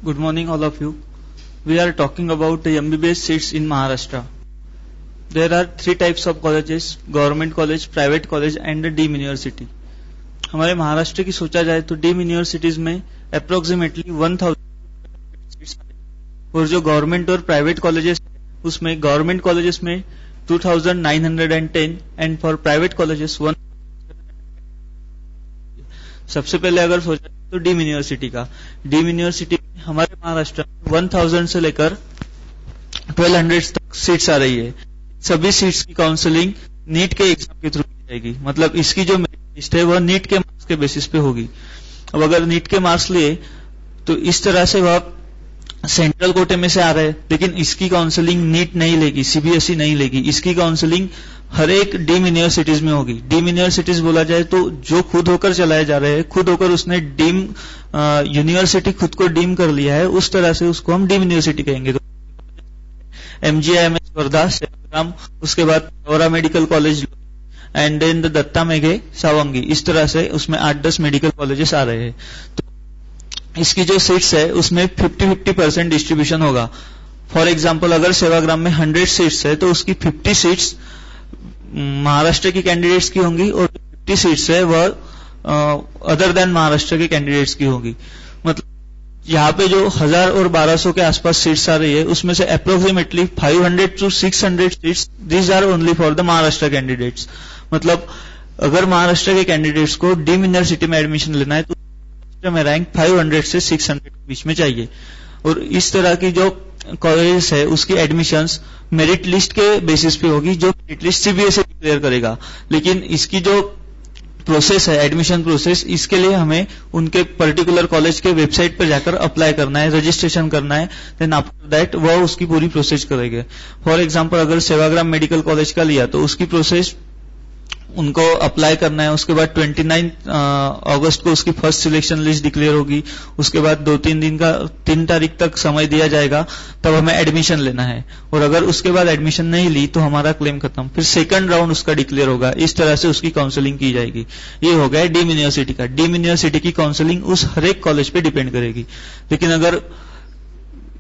Good morning, all of you. We are talking about the MBBS seats in Maharashtra. There are three types of colleges: government college, private college and the deemed university. हमारे महाराष्ट्र की सोचा जाए तो deemed universities में approximately 1000 seats और जो government और private colleges उसमें गवर्नमेंट कॉलेजेस में 2910 एंड फॉर प्राइवेट कॉलेजेस 1. सबसे पहले अगर सोचा तो डीम्ड यूनिवर्सिटी का, डीम्ड यूनिवर्सिटी हमारे महाराष्ट्र में 1000 से लेकर 1200 तक सीट्स आ रही है. सभी सीट्स की काउंसलिंग नीट के एग्जाम के थ्रू की जाएगी. मतलब इसकी जो मेरिट लिस्ट है वह नीट के मार्क्स के बेसिस पे होगी. अब अगर नीट के मार्क्स लिए तो इस तरह से वह सेंट्रल कोटे में से आ रहे हैं, लेकिन इसकी काउंसलिंग नीट नहीं लेगी, सीबीएसई नहीं लेगी. इसकी काउंसलिंग हर एक डीम्ड यूनिवर्सिटीज में होगी. डीम्ड यूनिवर्सिटीज बोला जाए तो जो खुद होकर चलाए जा रहे हैं, खुद होकर उसने डीम्ड यूनिवर्सिटी खुद को डीम कर लिया है, उस तरह से उसको हम डीम्ड यूनिवर्सिटी कहेंगे. तो MGIMS वर्धा, सेवाग्राम, उसके बाद औरा medical college and then the Datta Meghe Sawangi, इस तरह से उसमें 8-10 मेडिकल कॉलेजेस आ रहे हैं. तो इसकी जो सीट्स है उसमें 50-50% डिस्ट्रीब्यूशन होगा. फॉर एग्जाम्पल अगर सेवाग्राम में 100 सीट्स है तो उसकी 50 सीट्स महाराष्ट्र के कैंडिडेट्स की होंगी और 50 सीट्स है वह अदर देन महाराष्ट्र के कैंडिडेट्स की होगी. मतलब यहाँ पे जो 1000 और 1200 के आसपास सीट्स आ रही है उसमें से approximately 500 to 600 seats these are only for the Maharashtra candidates. मतलब अगर महाराष्ट्र के कैंडिडेट्स को डीम्ड यूनिवर्सिटी में एडमिशन लेना है तो महाराष्ट्र में रैंक 500 से 600 के बीच में चाहिए. और इस तरह की जो कॉलेजेस है उसकी एडमिशंस मेरिट लिस्ट के बेसिस पे होगी, जो मेरिट लिस्ट सीबीएसई डिक्लेयर करेगा. लेकिन इसकी जो प्रोसेस है, एडमिशन प्रोसेस, इसके लिए हमें उनके पर्टिकुलर कॉलेज के वेबसाइट पर जाकर अप्लाई करना है, रजिस्ट्रेशन करना है. देन आफ्टर दैट वह उसकी पूरी प्रोसेस करेंगे. फॉर एग्जांपल अगर सेवाग्राम मेडिकल कॉलेज का लिया तो उसकी प्रोसेस उनको अप्लाई करना है. उसके बाद 29 अगस्त को उसकी फर्स्ट सिलेक्शन लिस्ट डिक्लेयर होगी. उसके बाद 3 तारीख तक समय दिया जाएगा, तब हमें एडमिशन लेना है. और अगर उसके बाद एडमिशन नहीं ली तो हमारा क्लेम खत्म. फिर सेकंड राउंड उसका डिक्लेयर होगा. इस तरह से उसकी काउंसलिंग की जाएगी. ये हो गया डीम्ड यूनिवर्सिटी का. डीम्ड यूनिवर्सिटी की काउंसलिंग उस हर एक कॉलेज पे डिपेंड करेगी. लेकिन अगर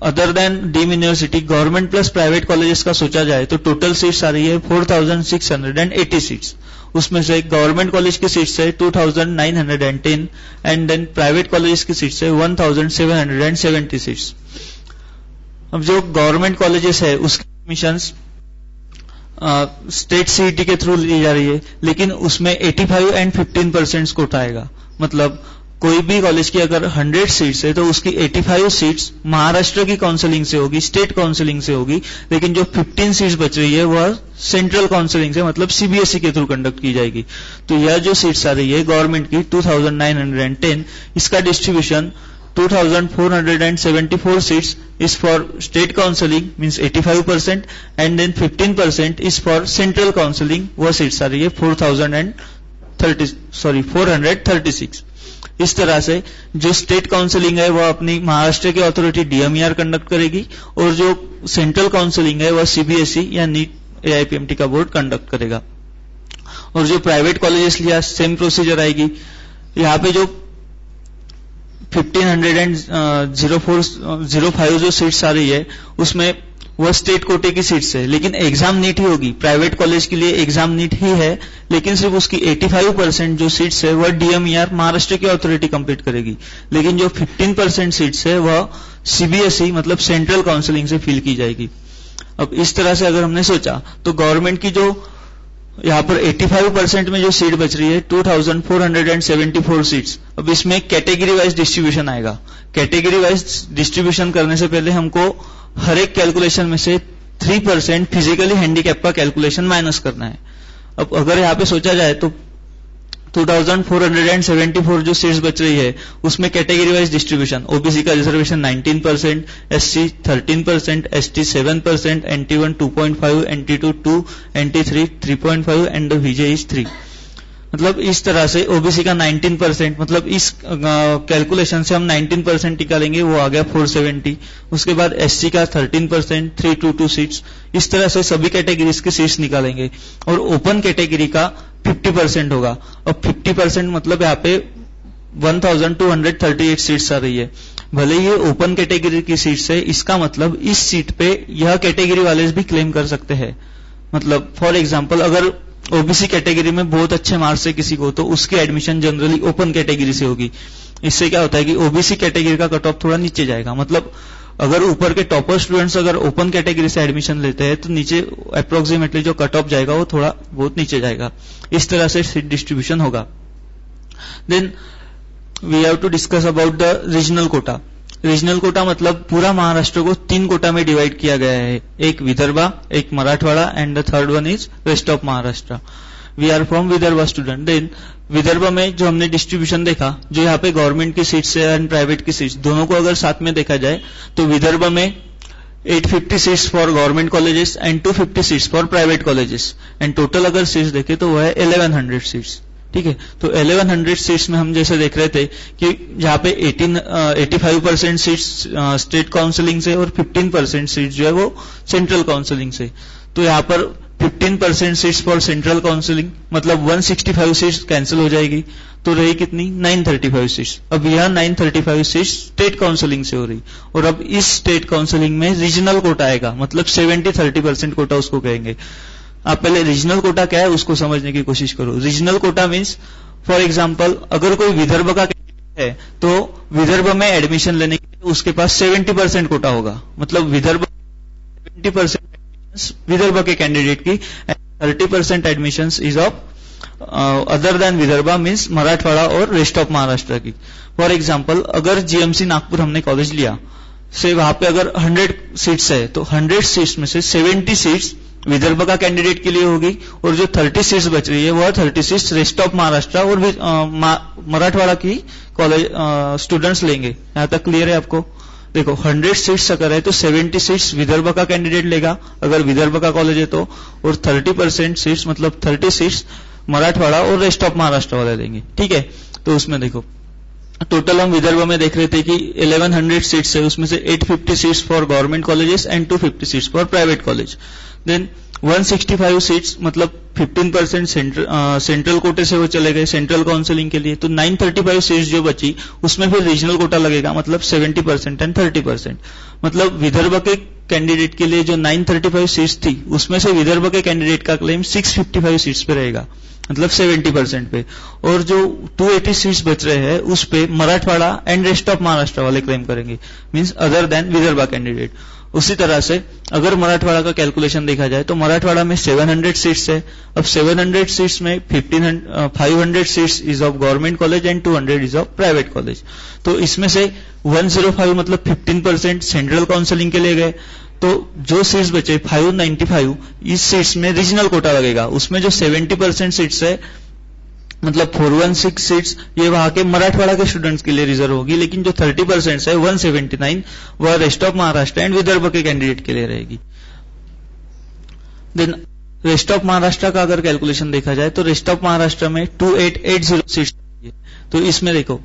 other than deemed university government plus private colleges का सोचा जाए तो टोटल सीट्स आ रही है 4680 सीट्स. उसमें से गवर्नमेंट कॉलेज की सीट्स है 2910 एंड देन प्राइवेट कॉलेज की सीट्स है 1770 सीट्स. अब जो गवर्नमेंट कॉलेजेस है उसकी एडमिशंस स्टेट सीईटी के थ्रू ली जा रही है, लेकिन उसमें 85 एंड 15% कोटा आएगा. मतलब कोई भी कॉलेज की अगर 100 सीट्स है तो उसकी 85 सीट्स महाराष्ट्र की काउंसलिंग से होगी, स्टेट काउंसलिंग से होगी. लेकिन जो 15 सीट्स बच रही है वह सेंट्रल काउंसलिंग से, मतलब सीबीएसई के थ्रू कंडक्ट की जाएगी. तो यह जो सीट्स आ रही है गवर्नमेंट की 2910, इसका distribution 2474 seats is for state counselling means 85% and then 15% is for central counselling. वह सीट्स आ रही है 436. इस तरह से जो स्टेट काउंसलिंग है वह अपनी महाराष्ट्र की अथॉरिटी डीएमईआर कंडक्ट करेगी और जो सेंट्रल काउंसलिंग है वह सीबीएसई या नीट एआईपीएमटी का बोर्ड कंडक्ट करेगा. और जो प्राइवेट कॉलेजेस लिया सेम प्रोसीजर आएगी. यहाँ पे जो 1505 जो सीट्स आ रही है उसमें वह स्टेट कोटे की सीट्स है, लेकिन एग्जाम नीट ही होगी. प्राइवेट कॉलेज के लिए एग्जाम नीट ही है, लेकिन सिर्फ उसकी 85% जो सीट्स है वह डीएमईआर महाराष्ट्र की अथॉरिटी कंप्लीट करेगी. लेकिन जो 15% सीट्स है वह सीबीएसई मतलब सेंट्रल काउंसलिंग से फिल की जाएगी. अब इस तरह से अगर हमने सोचा तो गवर्नमेंट की जो यहाँ पर 85% में जो सीट बच रही है 2474 सीट्स. अब इसमें कैटेगरी वाइज डिस्ट्रीब्यूशन आएगा. कैटेगरी वाइज डिस्ट्रीब्यूशन करने से पहले हमको हर एक कैलकुलेशन में से 3% फिजिकली हैंडीकैप का कैलकुलेशन माइनस करना है. अब अगर यहाँ पे सोचा जाए तो 2474 जो सीट्स बच रही है उसमें कैटेगरी वाइज डिस्ट्रीब्यूशन, ओबीसी का reservation 19%, SC 13%, ST 7%, NT1 2.5, NT2 2, NT3 3.5 and the VJ is 3. मतलब इस तरह से ओबीसी का 19%, मतलब इस कैलकुलेशन से हम 19% निकालेंगे, वो आ गया 470. उसके बाद एससी का 13%, 322 सीट्स. इस तरह से सभी कैटेगरीज के सीट्स निकालेंगे और ओपन कैटेगरी का 50% होगा. और 50% मतलब यहाँ पे 1238 सीट्स आ रही है. भले ये ओपन कैटेगरी की सीट्स है, इसका मतलब इस सीट पे यह कैटेगरी वाले भी क्लेम कर सकते हैं। मतलब फॉर एग्जांपल अगर ओबीसी कैटेगरी में बहुत अच्छे मार्क्स है किसी को, तो उसकी एडमिशन जनरली ओपन कैटेगरी से होगी। इससे क्या होता है कि ओबीसी कैटेगरी का कट ऑफ थोड़ा नीचे जाएगा। मतलब अगर ऊपर के टॉपर स्टूडेंट्स अगर ओपन कैटेगरी से एडमिशन लेते हैं तो नीचे अप्रोक्सीमेटली जो कट ऑफ जाएगा वो थोड़ा बहुत नीचे जाएगा। इस तरह से सीट डिस्ट्रीब्यूशन होगा। Then we have to discuss about the regional quota. Regional quota मतलब पूरा महाराष्ट्र को 3 कोटा में डिवाइड किया गया है, एक विदर्भा, एक Marathwada and the third one is west of Maharashtra. We are from Vidarbha student. देन विदर्भा में जो हमने डिस्ट्रीब्यूशन देखा, जो यहाँ पे गवर्नमेंट की सीट्स है एंड प्राइवेट की सीट्स दोनों को अगर साथ में देखा जाए तो विदर्भा में 850 seats for government colleges and 250 seats for private colleges and total अगर सीट्स देखें तो वह है 1100 सीट्स। ठीक है, तो 1100 सीट्स में हम जैसे देख रहे थे कि जहाँ पे 85% सीट्स स्टेट काउंसिलिंग से और 15% सीट्स जो है वो सेंट्रल काउंसिलिंग से। तो यहाँ पर 15% सीट्स फॉर सेंट्रल काउंसिलिंग मतलब 165 सीट्स कैंसिल हो जाएगी, तो रही कितनी 935 सीट्स। अब यह 935 सीट्स स्टेट काउंसिलिंग से हो रही, और अब इस स्टेट काउंसिलिंग में रीजनल कोटा आएगा, मतलब 70-30% कोटा उसको कहेंगे। आप पहले रीजनल कोटा क्या है उसको समझने की कोशिश करो। Regional quota means for example अगर कोई विदर्भ का है तो विदर्भ में एडमिशन लेने के लिए उसके पास 70% कोटा होगा, मतलब विदर्भ 70% विदर्भ के कैंडिडेट की, 30% admission is of other than Vidarbha means Marathwada और वेस्ट ऑफ महाराष्ट्र की। फॉर एग्जांपल अगर जीएमसी नागपुर हमने कॉलेज लिया से वहां पे अगर 100 सीट्स है तो 100 सीट्स में से 70 सीट्स विदर्भ का कैंडिडेट के लिए होगी, और जो 30 सीट्स बच रही है वह 30 सीट्स रेस्ट ऑफ महाराष्ट्र और मराठवाड़ा की कॉलेज स्टूडेंट्स लेंगे। यहां तक क्लियर है आपको? देखो 100 सीट्स अगर है तो 70 सीट्स विदर्भ का कैंडिडेट लेगा अगर विदर्भ का कॉलेज है तो, और 30% सीट्स मतलब 30 सीट्स मराठवाड़ा और रेस्ट ऑफ महाराष्ट्र वाले लेंगे। ठीक है, तो उसमें देखो टोटल हम विदर्भ में देख रहे थे कि 1100 सीट्स है, उसमें से 850 seats for government colleges and 250 seats for private college. Then 165 seats मतलब 15% सेंट्रल कोटे से वो चले गए सेंट्रल काउंसिलिंग के लिए, तो 935 सीट्स जो बची उसमें फिर रीजनल कोटा लगेगा, मतलब 70% एंड 30%। मतलब विदर्भ के कैंडिडेट के लिए जो 935 सीट्स थी उसमें से विदर्भ के कैंडिडेट का क्लेम 655 सीट्स पे रहेगा, मतलब 70% पे, और जो 280 सीट्स बच रहे हैं उस पे Marathwada and rest of Maharashtra वाले क्लेम करेंगे, means other than Vidarbha candidate. उसी तरह से अगर मराठवाड़ा का कैलकुलेशन देखा जाए तो मराठवाड़ा में 700 सीट्स है। अब 700 सीट्स में 500 seats is of government college and 200 is of private college. तो इसमें से 105 मतलब 15% सेंट्रल काउंसिलिंग के लिए गए, तो जो सीट्स बचे 595 इस सीट्स में रीजनल कोटा लगेगा। उसमें जो 70% सीट्स है मतलब 416 सीट्स ये वहां के मराठवाड़ा के स्टूडेंट्स के लिए रिजर्व होगी, लेकिन जो 30% है 179 वह rest of Maharashtra and Vidarbha के कैंडिडेट के लिए रहेगी। देन रेस्ट ऑफ महाराष्ट्र का अगर कैलकुलेशन देखा जाए तो रेस्ट ऑफ महाराष्ट्र में 2880 सीट्स है। तो इसमें देखो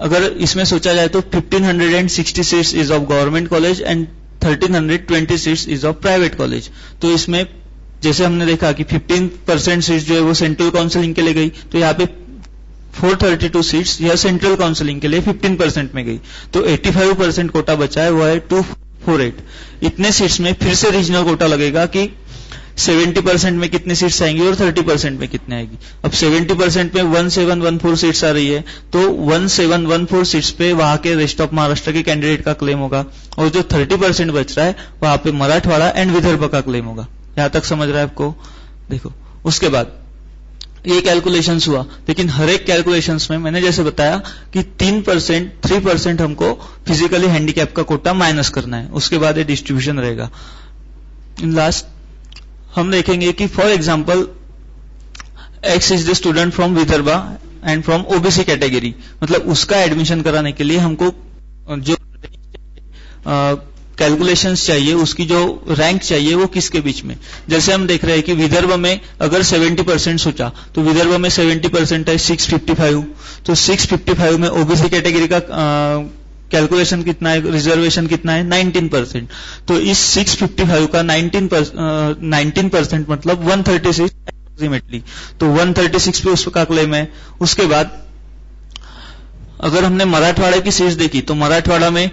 अगर इसमें सोचा जाए तो 1560 seats is of government college and 1320 seats is of private college. तो इसमें जैसे हमने देखा कि 15% सीट्स जो है वो सेंट्रल काउंसिलिंग के लिए गई, तो यहाँ पे 432 सीट्स यह सेंट्रल काउंसिलिंग के लिए 15% में गई, तो 85% कोटा बचा है वो है 248। इतने सीट्स में फिर से रीजनल कोटा लगेगा कि 70% में कितनी सीट्स आएंगी और 30% में कितने आएगी। अब 70% में 1714 सीट्स आ रही है, तो 1714 सीट्स पे वहां के रेस्ट ऑफ महाराष्ट्र के कैंडिडेट का क्लेम होगा, और जो 30% बच रहा है वहां पे मराठवाड़ा एंड विदर्भ का क्लेम होगा। यहां तक समझ रहा है आपको? देखो उसके बाद ये कैलकुलेशंस हुआ, लेकिन हर एक कैलकुलेशंस में मैंने जैसे बताया कि 3% हमको फिजिकली हैंडीकैप का कोटा माइनस करना है, उसके बाद ये डिस्ट्रीब्यूशन रहेगा। इन लास्ट हम देखेंगे कि for example x is the student from Vidarbha and from OBC category, मतलब उसका एडमिशन कराने के लिए हमको जो कैलकुलेशंस चाहिए, उसकी जो रैंक चाहिए वो किसके बीच में। जैसे हम देख रहे हैं कि विदर्भ में अगर 70% सोचा तो विदर्भ में 70% है 655, तो 655 में ओबीसी कैटेगरी का कैलकुलेशन कितना है, रिजर्वेशन कितना है 19%। तो इस 655 का 19% मतलब 136 अप्रोक्सीमेटली, तो 136 पे उसका क्लेम है। उसके बाद अगर हमने मराठवाड़ा की सीट्स देखी तो मराठवाड़ा में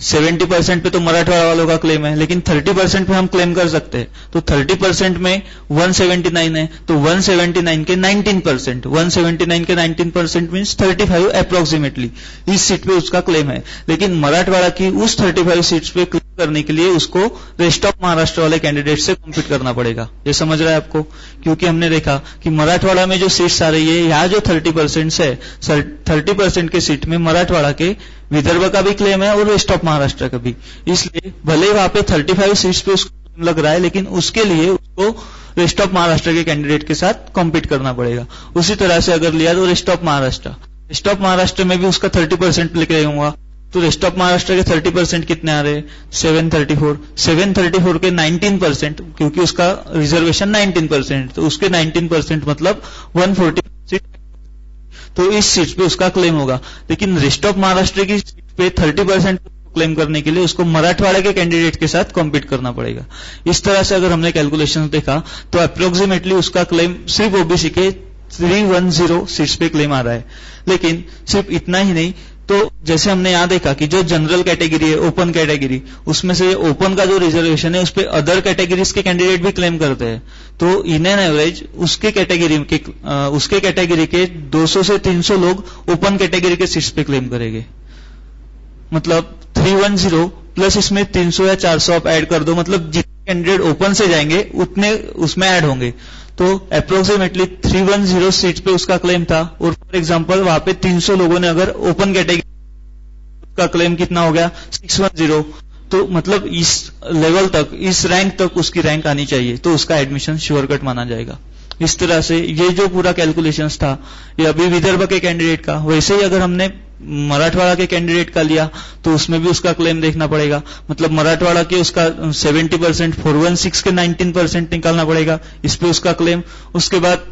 70% पे तो मराठवाड़ा वालों का क्लेम है, लेकिन 30% पे हम क्लेम कर सकते हैं। तो 30% में 179 है, तो 179 के 19%, 179 के 19% मीन्स 35 अप्रोक्सीमेटली इस सीट पे उसका क्लेम है। लेकिन मराठवाड़ा की उस 35 सीट्स पे क्लेम करने के लिए उसको रेस्ट ऑफ महाराष्ट्र वाले कैंडिडेट से कम्पीट करना पड़ेगा। ये समझ रहा है आपको? क्योंकि हमने देखा कि मराठवाड़ा में जो सीट्स आ रही है, यहाँ जो 30% है, 30% के सीट में मराठवाड़ा के विदर्भ का भी क्लेम है और वेस्ट ऑफ महाराष्ट्र का भी। इसलिए भले वहां पे 35 सीट्स पे उसको क्लेम लग रहा है, लेकिन उसके लिए उसको वेस्ट ऑफ महाराष्ट्र के कैंडिडेट के साथ कॉम्पीट करना पड़ेगा। उसी तरह से अगर लिया तो वेस्ट ऑफ महाराष्ट्र में भी उसका 30% क्लेम होगा। तो वेस्ट ऑफ महाराष्ट्र के 30% कितने आ रहे हैं? 734 के 19%, क्योंकि उसका रिजर्वेशन 19%, तो उसके 19% मतलब 140 सीट, तो इस सीट पे उसका क्लेम होगा। लेकिन रेस्ट ऑफ महाराष्ट्र की सीट पे 30% क्लेम करने के लिए उसको मराठवाड़ा के कैंडिडेट के साथ कॉम्पीट करना पड़ेगा। इस तरह से अगर हमने कैलकुलेशन देखा तो अप्रोक्सीमेटली उसका क्लेम सिर्फ ओबीसी के 310 सीट्स पे क्लेम आ रहा है। लेकिन सिर्फ इतना ही नहीं, तो जैसे हमने यहां देखा कि जो जनरल कैटेगरी है, ओपन कैटेगरी, उसमें से ओपन का जो रिजर्वेशन है उस पे अदर कैटेगरीज के कैंडिडेट भी क्लेम करते हैं। तो इन एन एवरेज उसके कैटेगरी के 200 से 300 लोग ओपन कैटेगरी के सीट्स पे क्लेम करेंगे। मतलब 310 प्लस इसमें 300 या 400 आप ऐड कर दो, मतलब जितने कैंडिडेट ओपन से जाएंगे उतने उसमें ऐड होंगे। तो अप्रोक्सीमेटली 310 सीट पे उसका क्लेम था, और फॉर एग्जांपल वहां पे 300 लोगों ने अगर ओपन कैटेगरी, उसका क्लेम कितना हो गया? 610। तो मतलब इस लेवल तक, इस रैंक तक उसकी रैंक आनी चाहिए, तो उसका एडमिशन श्योर कट माना जाएगा। इस तरह से ये जो पूरा कैलकुलेशंस था ये अभी विदर्भ के कैंडिडेट का। वैसे ही अगर हमने मराठवाड़ा के कैंडिडेट का लिया तो उसमें भी उसका क्लेम देखना पड़ेगा। मतलब मराठवाड़ा के उसका 70% 416 के 19% निकालना पड़ेगा, इस पे उसका क्लेम। उसके बाद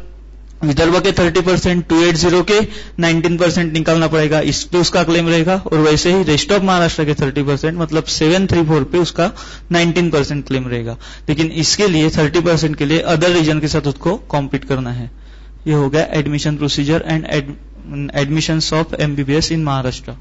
विदर्भ के 30% 280 के 19% निकालना पड़ेगा, इस पे उसका क्लेम रहेगा। और वैसे ही रेस्ट ऑफ महाराष्ट्र के 30% मतलब 734 पे उसका 19% क्लेम रहेगा। लेकिन इसके लिए 30% के लिए अदर रीजन के साथ उसको कॉम्पीट करना है। ये हो गया admission procedure and admissions of MBBS in Maharashtra.